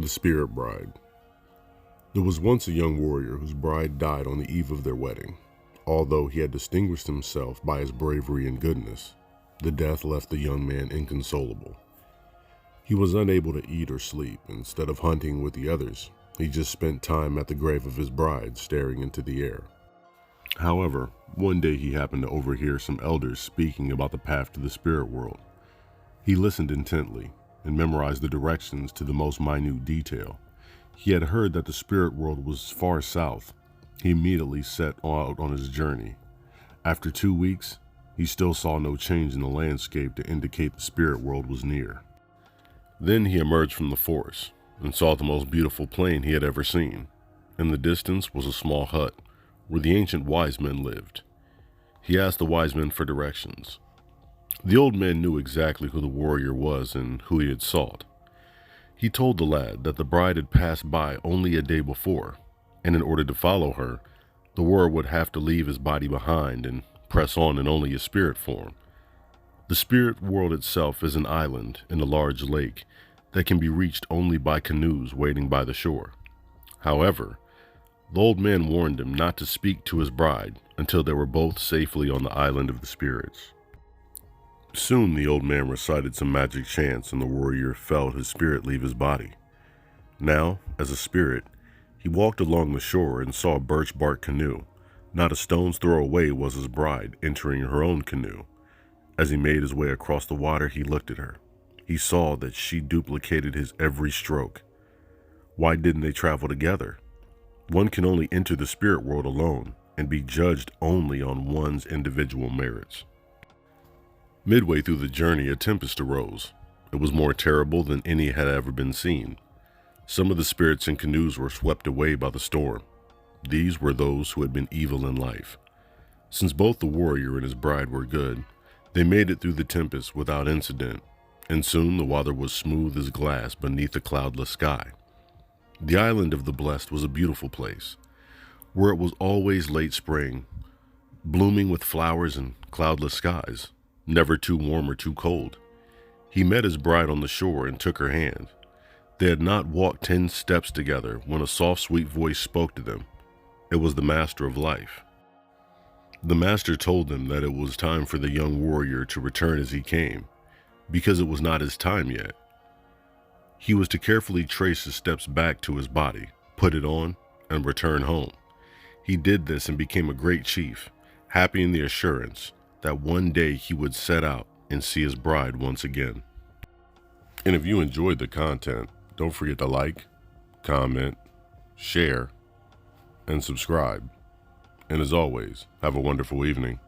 The Spirit Bride. There was once a young warrior whose bride died on the eve of their wedding. Although he had distinguished himself by his bravery and goodness, the death left the young man inconsolable. He was unable to eat or sleep. Instead of hunting with the others, he just spent time at the grave of his bride, staring into the air. However, one day he happened to overhear some elders speaking about the path to the spirit world. He listened intently and memorized the directions to the most minute detail. He had heard that the spirit world was far south. He immediately set out on his journey. After 2 weeks, he still saw no change in the landscape to indicate the spirit world was near. Then he emerged from the forest and saw the most beautiful plain he had ever seen. In the distance was a small hut where the ancient wise men lived. He asked the wise men for directions. The old man knew exactly who the warrior was and who he had sought. He told the lad that the bride had passed by only a day before, and in order to follow her, the warrior would have to leave his body behind and press on in only his spirit form. The spirit world itself is an island in a large lake that can be reached only by canoes waiting by the shore. However, the old man warned him not to speak to his bride until they were both safely on the island of the spirits. Soon the old man recited some magic chants and the warrior felt his spirit leave his body. Now, as a spirit, he walked along the shore and saw a birch bark canoe. Not a stone's throw away was his bride entering her own canoe. As he made his way across the water, he looked at her. He saw that she duplicated his every stroke. Why didn't they travel together? One can only enter the spirit world alone and be judged only on one's individual merits. Midway through the journey, a tempest arose. It was more terrible than any had ever been seen. Some of the spirits in canoes were swept away by the storm. These were those who had been evil in life. Since both the warrior and his bride were good, they made it through the tempest without incident, and soon the water was smooth as glass beneath a cloudless sky. The island of the blessed was a beautiful place, where it was always late spring, blooming with flowers and cloudless skies, never too warm or too cold. He met his bride on the shore and took her hand. They had not walked 10 steps together when a soft, sweet voice spoke to them. It was the Master of Life. The Master told them that it was time for the young warrior to return as he came, because it was not his time yet. He was to carefully trace his steps back to his body, put it on, and return home. He did this and became a great chief, happy in the assurance that one day he would set out and see his bride once again. And if you enjoyed the content, don't forget to like, comment, share, and subscribe. And as always, have a wonderful evening.